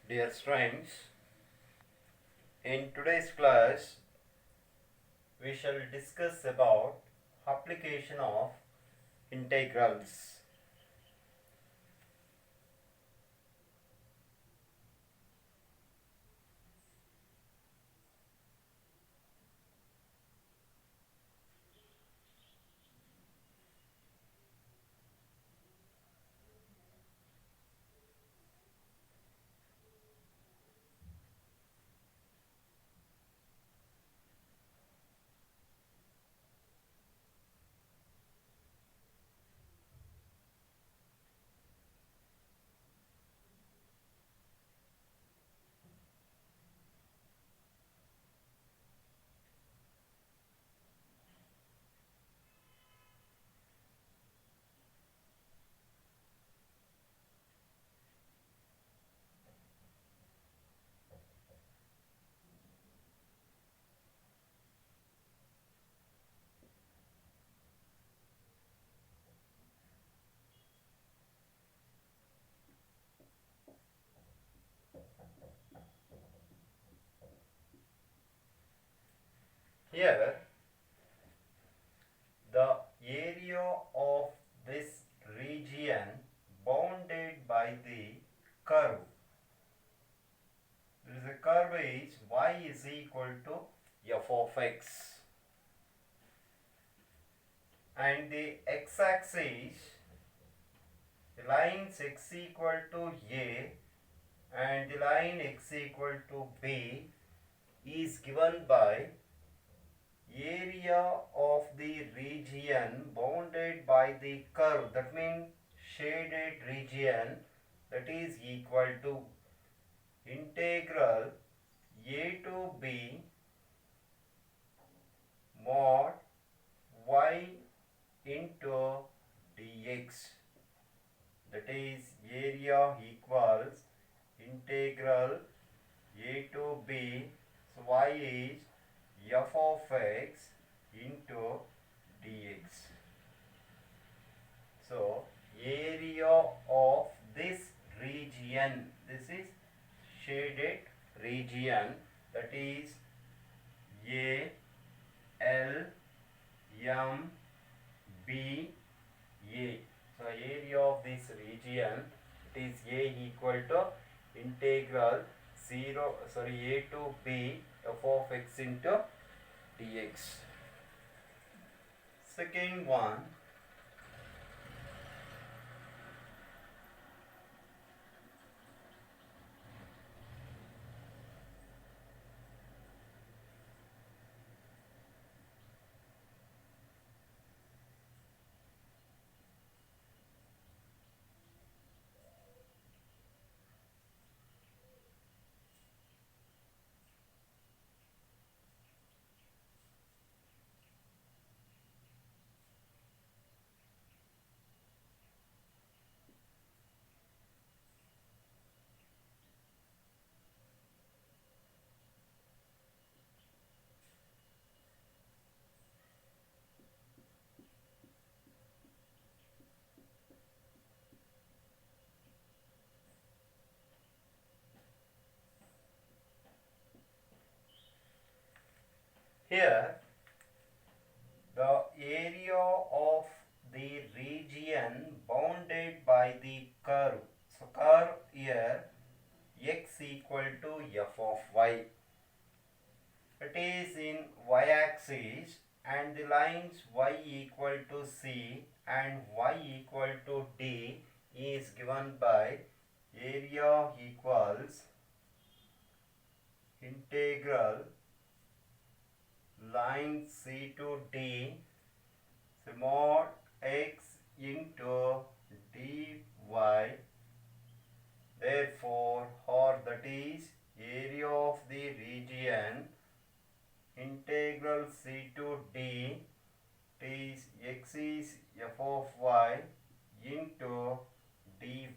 Dear students, in today's class we shall discuss about application of integrals. Here the area of this region bounded by the curve. There is a curve is y is equal to f of x, and the x-axis, the lines x equal to a and the line x equal to b is given by area of the region bounded by the curve, that means shaded region, that is equal to integral a to b mod y into dx, that is area equals integral a to b, so y is f of x into dx. So area of this region, this is shaded region, that is a l m b a. So area of this region, it is a equal to integral a to b f of x into dx. Second one, here the area of the region bounded by the curve. So curve here x equal to f of y. It is in y-axis and the lines y equal to c and y equal to d is given by area equals integral line c to d, so mod x into dy, therefore, or that is area of the region integral c to d is x is f of y into dy.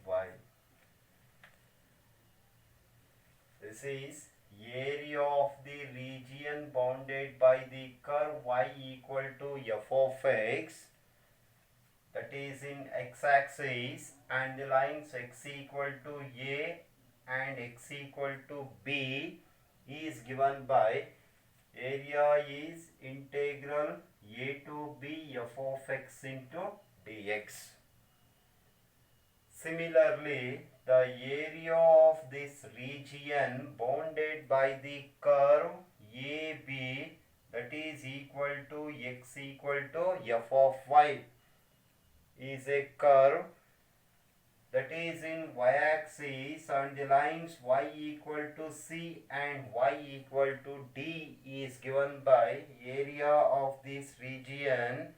This is area of the region bounded by the curve y equal to f of x, that is in x-axis, and the lines x equal to a and x equal to b is given by area is integral a to b f of x into dx. Similarly, the area of this region bounded by the curve AB, that is equal to x equal to f of y, is a curve that is in y-axis and the lines y equal to c and y equal to d is given by area of this region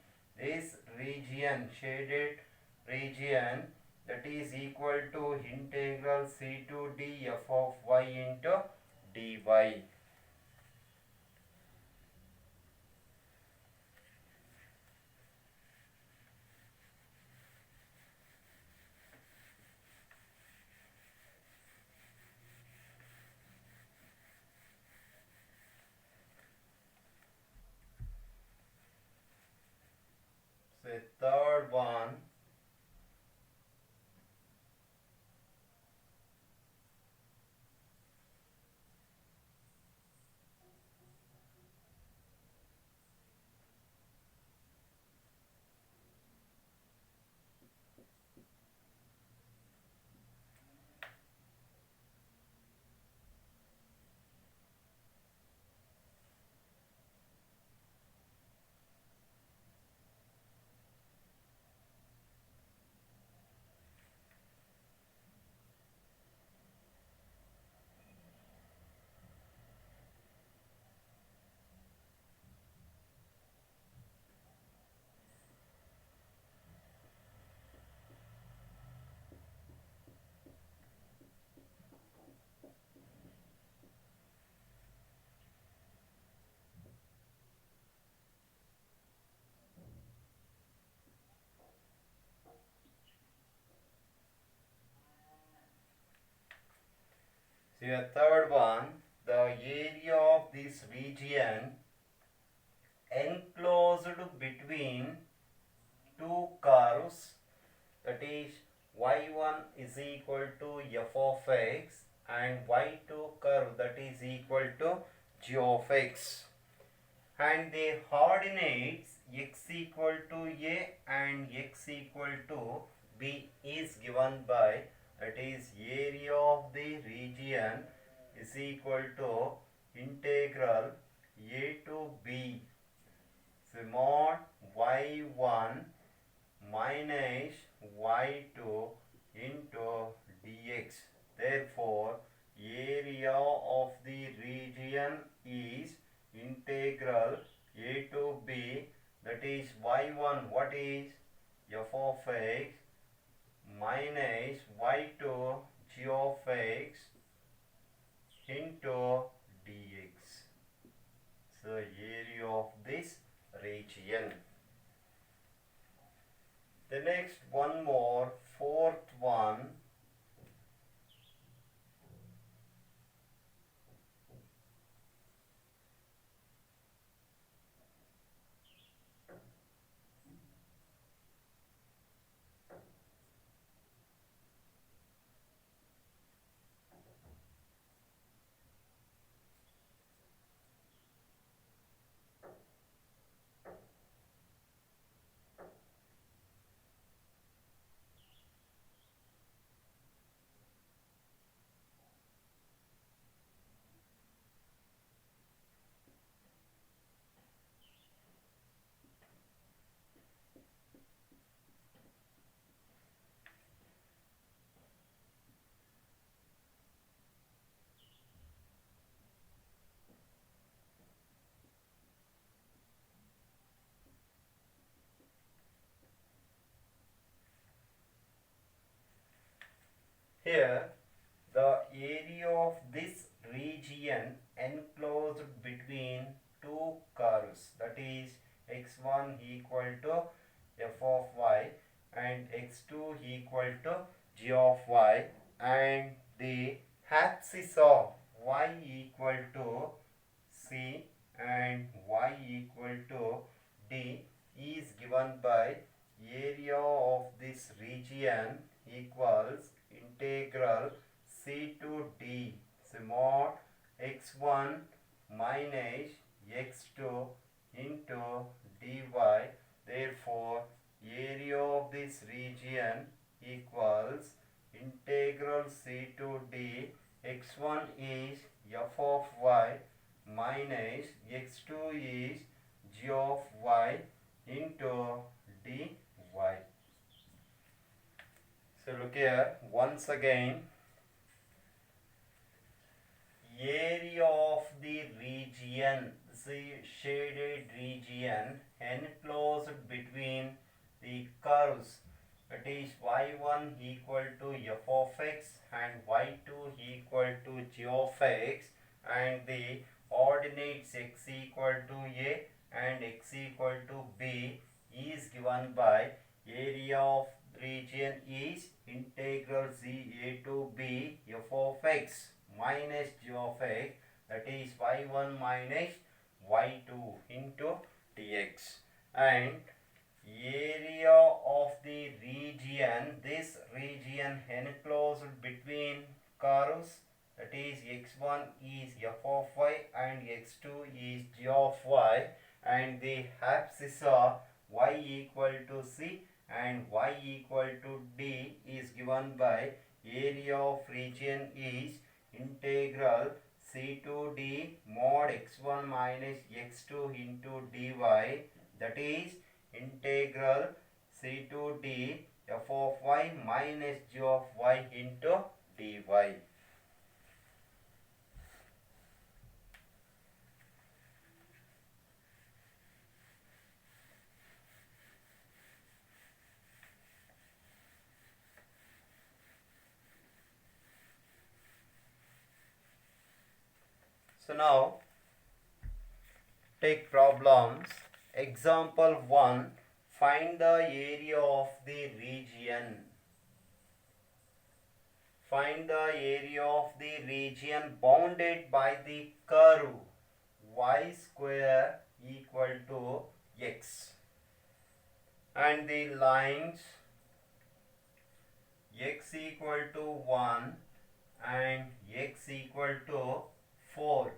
shaded region, that is equal to integral c to d f of y into dy. So third one, the area of this region enclosed between two curves, that is y1 is equal to f of x and y2 curve that is equal to g of x, and the coordinates x equal to a and x equal to b is given by, that is area of the region is equal to integral a to b, so mod y1 minus y2 into dx. Therefore, area of the region is integral a to b, that is y1 what is f of x minus y2 g of x into dx. So area of this region. The next one more, fourth one. Here, the area of this region enclosed between two curves, that is x1 equal to f of y and x2 equal to g of y, and the axis of y equal to c and y equal to d is given by area of this region equals integral C to D. So mod x1 minus x2 into dy. Therefore, area of this region equals integral C to D. X1 is f of y minus x2 is g of y into dy. So look here once again, area of the region, the shaded region enclosed between the curves, that is y1 equal to f of x and y2 equal to g of x, and the ordinates x equal to a and x equal to b is given by area of region is integral z a to b f of x minus g of x, that is y1 minus y2 into dx. And area of the region, this region enclosed between curves, that is x1 is f of y and x2 is g of y, and the abscissa are y equal to c and y equal to d is given by area of region is integral c to d mod x1 minus x2 into dy, that is integral c to d f of y minus g of y into dy. So now take problems. Example 1. Find the area of the region. Find the area of the region bounded by the curve y square equal to x, and the lines x equal to 1 and x equal to 4,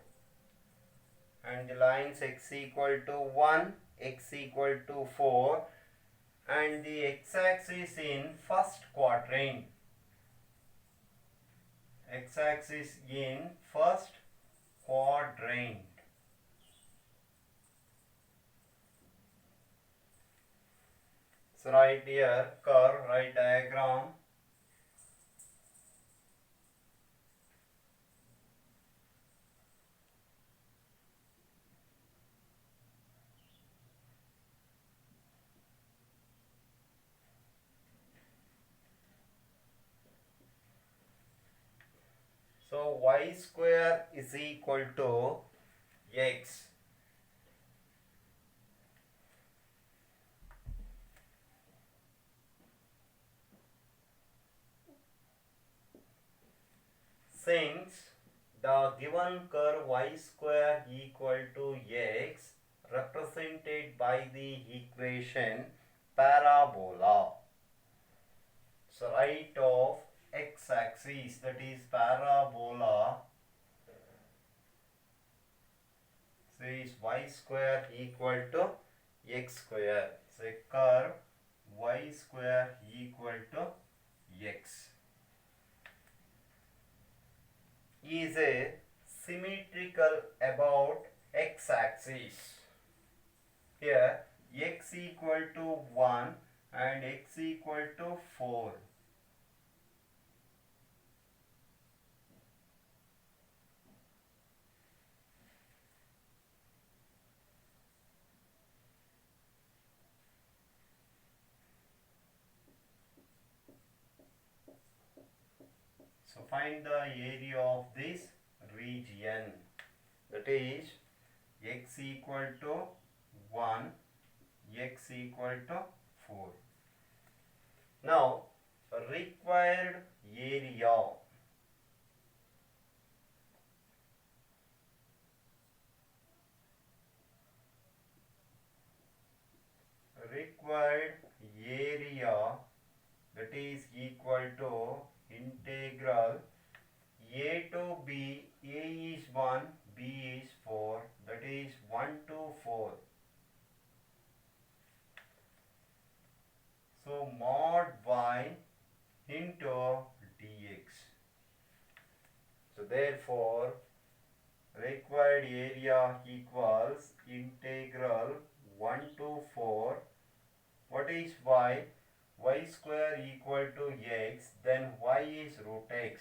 and the lines x equal to 1, x equal to 4, and the x-axis in first quadrant. X-axis in first quadrant. So write here curve, write diagram. So y square is equal to x. Since the given curve y square equal to x represented by the equation parabola. So right of x-axis, that is parabola, says y square equal to x square. So curve y square equal to x is a symmetrical about x-axis. Here x equal to 1 and x equal to 4. So find the area of this region, that is x equal to 1, x equal to 4. Now required area. Required area, that is equal to integral A to B, A is 1, B is 4, that is 1 to 4. So mod y into dx. So therefore required area equals integral 1 to 4. What is y? Y square equal to x, then y is root x,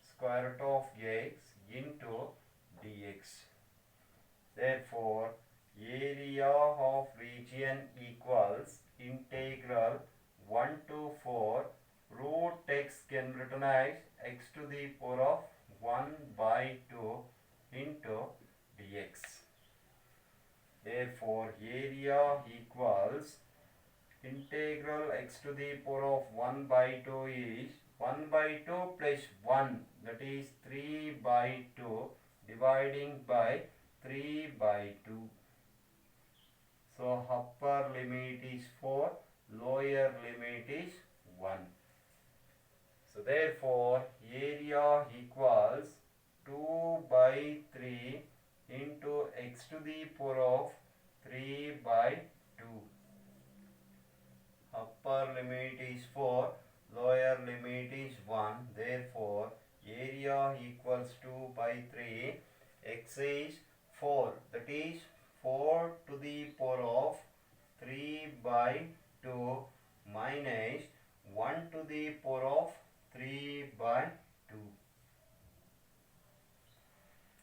square root of x into dx. Therefore area of region equals integral 1 to 4 root x can written as x to the power of 1 by 2 into dx. Therefore area equals integral x to the power of 1 by 2 is 1 by 2 plus 1, that is 3 by 2 dividing by 3 by 2. So upper limit is 4, lower limit is 1. So therefore area equals 2 by 3 into x to the power of 3 by 2. Upper limit is 4, lower limit is 1. Therefore area equals 2 by 3, x is 4, that is 4 to the power of 3 by 2 minus 1 to the power of 3 by 2.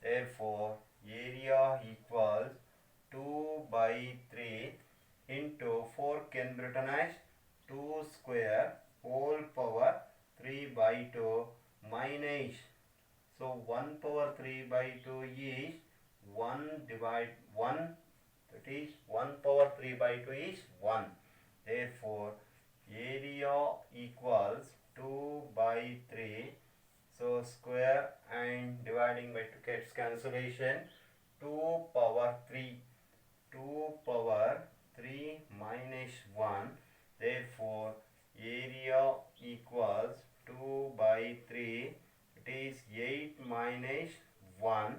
Therefore area equals 2 by 3 into 4 can be written as 2 square whole power 3 by 2 minus, so 1 power 3 by 2 is 1 divide 1, that is 1 power 3 by 2 is 1. Therefore area equals 2 by 3, so square and dividing by 2 gets cancellation, 2 power 3, 2 power 3 minus 1. Therefore area equals 2 by 3, it is 8 minus 1.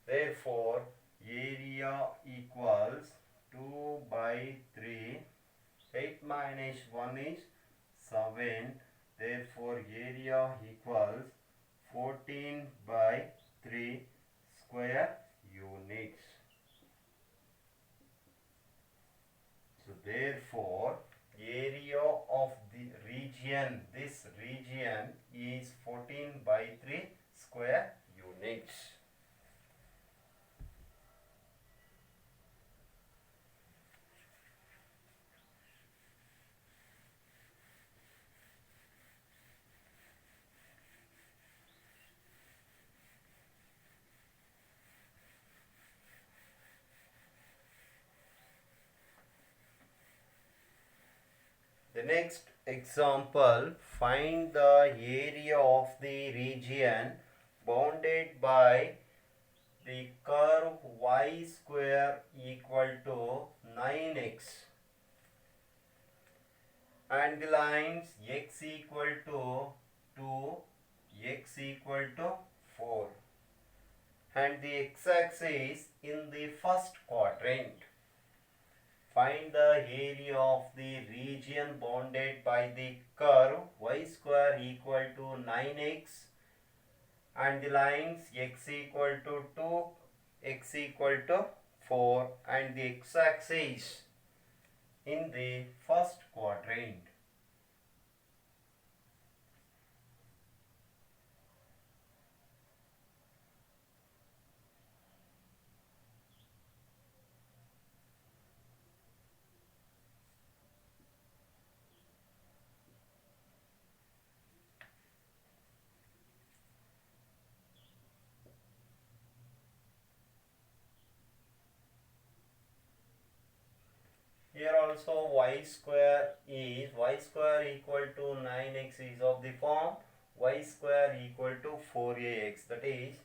Therefore area equals 2 by 3, 8 minus 1 is 7. Therefore area equals 14 by 3 square units. So therefore area of the region, this region is 14 by 3 square units. The next example, find the area of the region bounded by the curve y square equal to 9x and the lines x equal to 2, x equal to 4 and the x-axis in the first quadrant. Find the area of the region bounded by the curve y square equal to 9x and the lines x equal to 2, x equal to 4 and the x-axis in the first quadrant. Here also y square equal to 9x is of the form y square equal to 4ax. That is,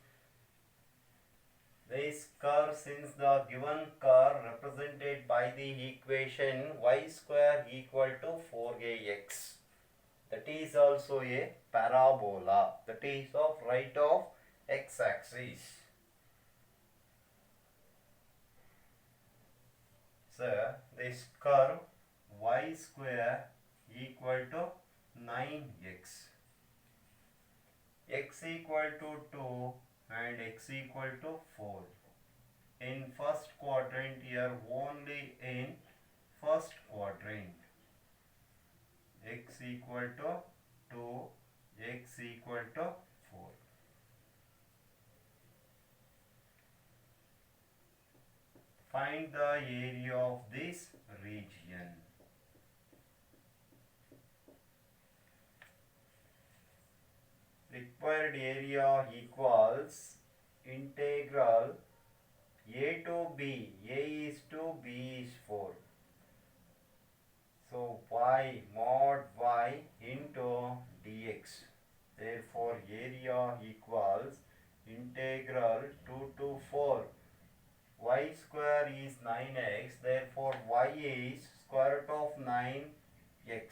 this curve, since the given curve represented by the equation y square equal to 4ax. that is also a parabola, that is of right of x-axis. So this curve y square equal to 9x, x equal to 2 and x equal to 4. In first quadrant here, only in first quadrant, x equal to 2, x equal to 4. Find the area of this region. Required area equals integral a to b, a is 2, b is 4. So y mod y into dx. Therefore area equals integral 2 to 4. Y square is 9x, therefore y is square root of 9x.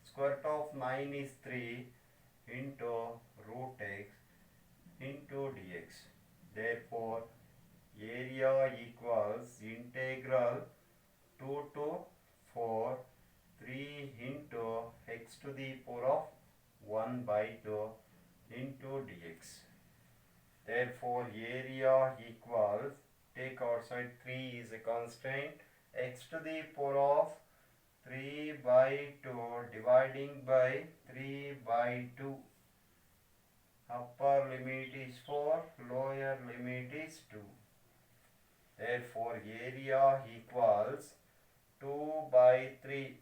Square root of 9 is 3 into root x into dx. Therefore area equals integral 2 to 4, 3 into x to the power of 1 by 2 into dx. Therefore area equals, take outside 3 is a constant, x to the power of 3 by 2 dividing by 3 by 2. Upper limit is 4, lower limit is 2. Therefore area equals 2 by 3.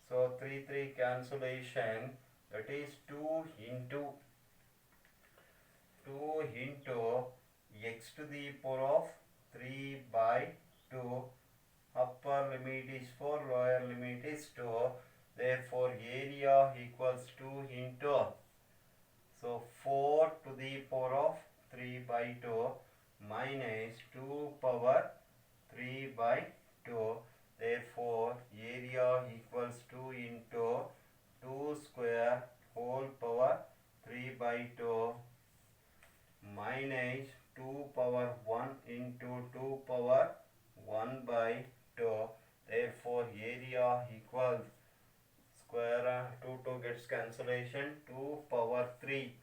So 3 cancellation, that is 2 into x to the power of 3 by 2. Upper limit is 4, lower limit is 2. Therefore area equals 2 into, so 4 to the power of 3 by 2 minus 2 power 3 by 2. Therefore area equals 2 into 2 square whole power 3 by 2 minus 2 power 1 into 2 power 1 by 2. Therefore area equals square 2 gets cancellation, 2 power 3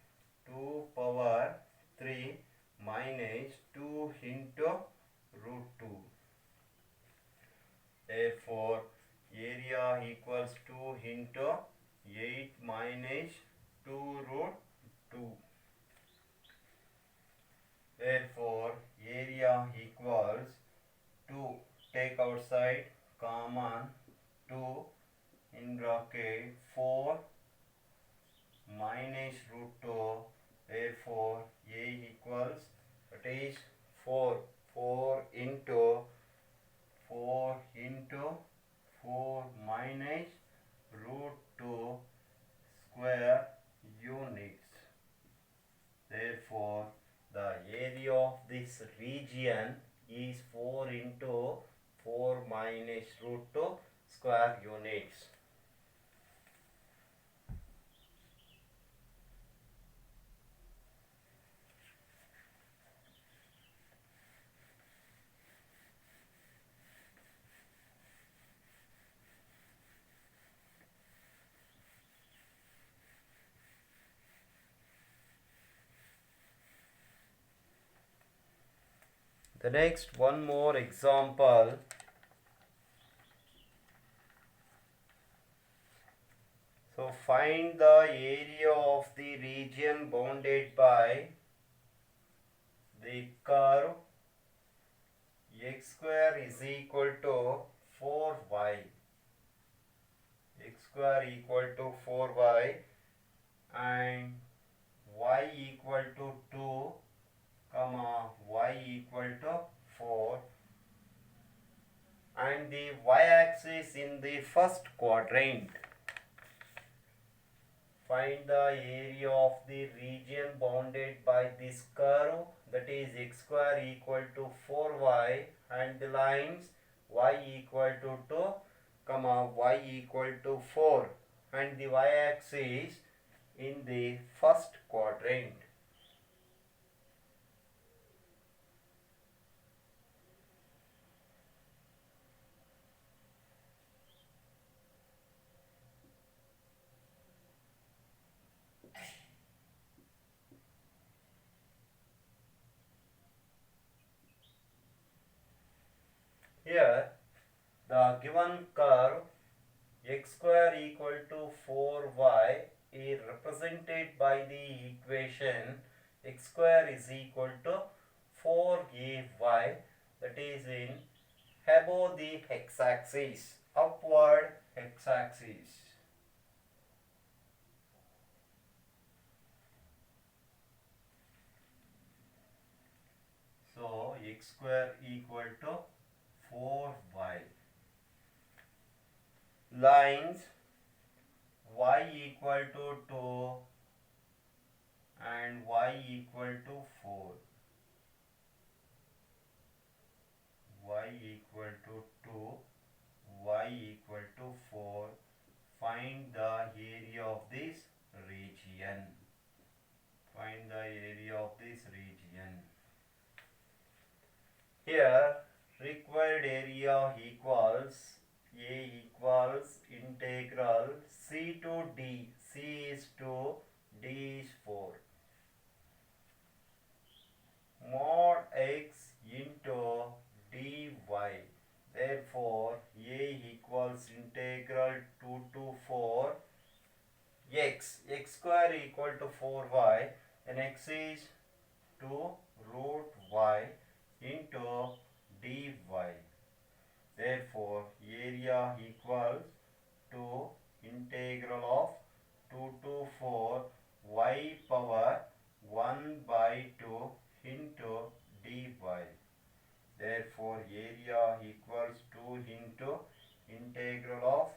minus 2 into root 2. Therefore area equals 2 into 8 minus 2 root 2. Therefore area equals 2, take outside common 2 in bracket 4 minus root 2. Therefore a equals, that is 4 into 4 minus root 2 square units. Therefore the area of this region is 4 into 4 minus root 2 square units. The next one more example. So find the area of the region bounded by the curve x square is equal to 4y. X square equal to 4y and y equal to 2, y equal to 4, and the y-axis in the first quadrant. Find the area of the region bounded by this curve, that is x square equal to 4y, and the lines y equal to 2, y equal to 4. and the y-axis in the first quadrant. Here the given curve x square equal to 4y is represented by the equation x square is equal to 4ay, that is in above the x-axis, upward x-axis. So x square equal to 4y. Lines y equal to 2 and y equal to 4. Y equal to 2, y equal to 4. Find the area of this region. Find the area of this region. Here required area equals A equals integral C to D. C is 2, D is 4. Mod x into dy. Therefore, A equals integral 2 to 4 x square equal to 4y, and x is 2 root y into dy. Therefore, area equals to integral of 2 to 4 y power 1 by 2 into dy. Therefore, area equals 2 into integral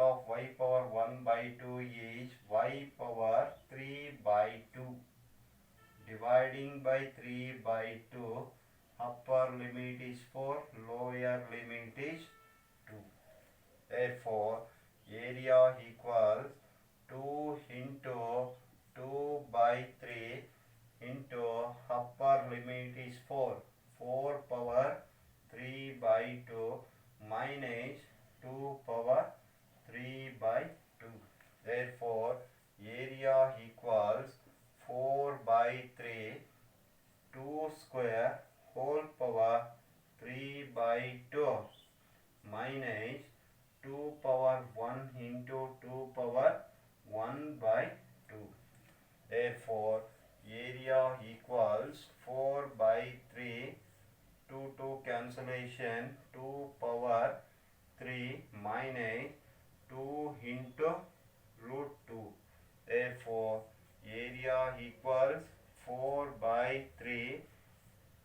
of y power 1 by 2 is y power 3 by 2. Dividing by 3 by 2, upper limit is 4, lower limit is 2. Therefore, area equals 2 into 2 by 3 into upper limit is 4. 4 power 3 by 2 minus 2 power 3 by 2. Therefore, area equals 4 by 3, 2 square whole power 3 by 2 minus 2 power 1 into 2 power 1 by 2. Therefore, area equals 4 by 3, 2 cancellation, 2 power 3 minus 2 into root 2. Therefore, area equals 4 by 3,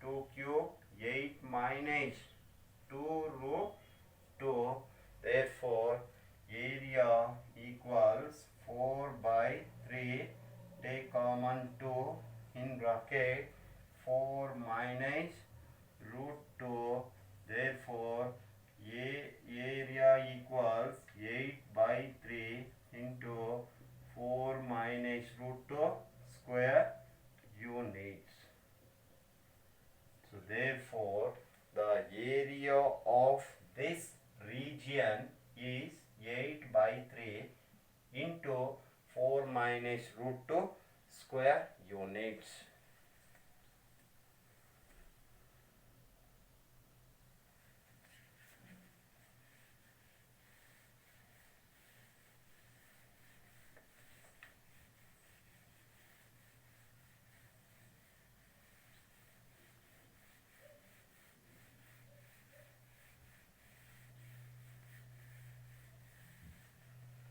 2 cube 8 minus 2 root 2. Therefore, area equals 4 by 3, take common 2 in bracket, 4 minus root 2. Therefore, area equals 8 by 3 into 4 minus root 2 square units. So therefore, the area of this region is 8 by 3 into 4 minus root 2 square units.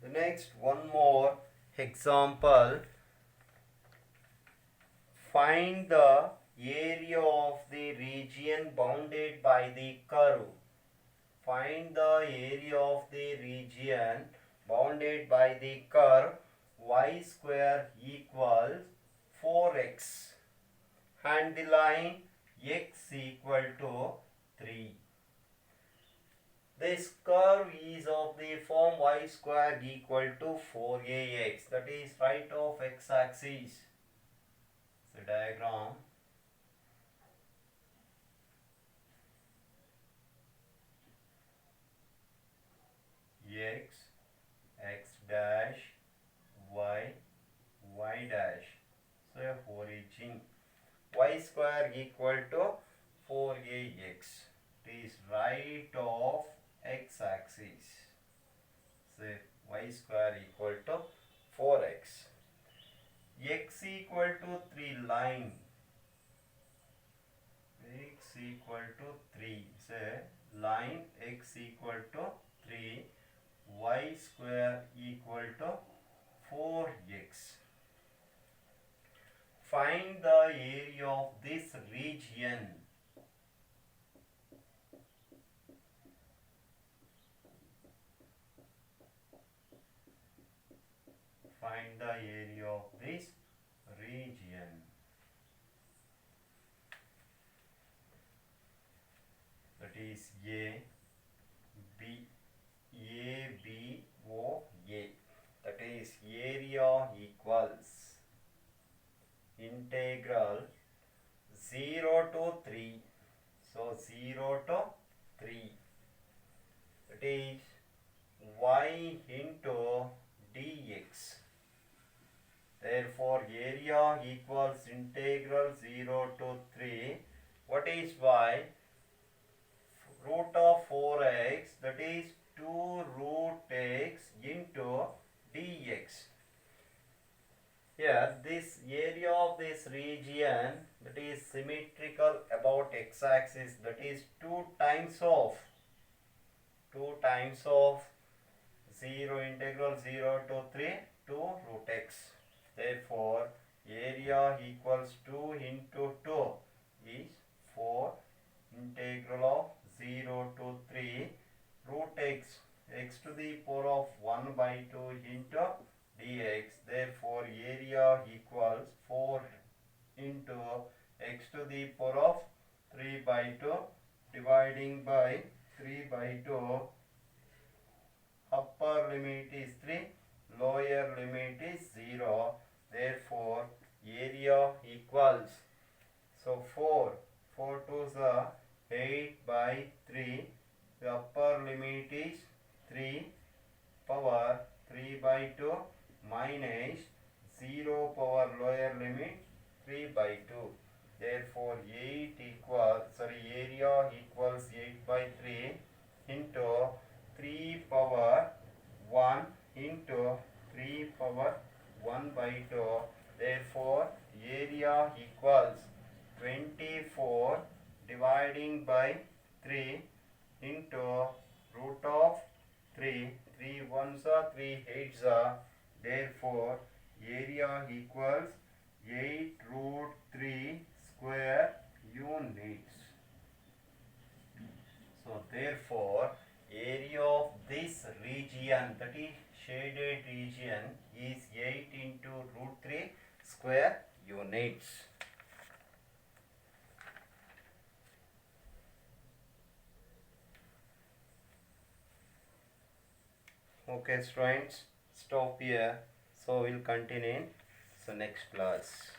The next one more example. Find the area of the region bounded by the curve. Find the area of the region bounded by the curve y square equals 4x and the line x equal to 3. This curve is of the form y square equal to 4ax, that is right of x-axis. The diagram. X, x dash, y, y dash. So origin y square equal to 4ax. It is right of x-axis. So y square equal to 4x. X equal to 3 line. X equal to 3. So line x equal to 3. Y square equal to 4x. Find the area of this region. Find the area of this region. That is A, B, A, B, O, A. That is area equals integral 0 to 3. So 0 to 3. That is y into dx. Therefore, area equals integral 0 to 3. What is y? Root of 4x, that is 2 root x into dx. Here, this area of this region, that is symmetrical about x-axis, that is 2 times of 0 integral 0 to 3 to root x. Therefore, area equals 2 into 2 is 4 integral of 0 to 3 root x, x to the power of 1 by 2 into dx. Therefore, area equals 4 into x to the power of 3 by 2 dividing by 3 by 2. Upper limit is 3, lower limit is 0. Therefore, area equals, so 4 2s are 8 by 3. The upper limit is 3 power 3 by 2 minus 0 power lower limit 3 by 2. Therefore, area equals 8 by 3 into 3 power 1 into 3 power 1 by 2. Therefore, area equals 24 dividing by 3 into root of 3. 3 1s are 3 8s are. Therefore, area equals 8 root 3 square units. So, therefore, area of this region, that is shaded region, is 8 into root 3 square units. Okay, students, stop here. So we'll continue in next class.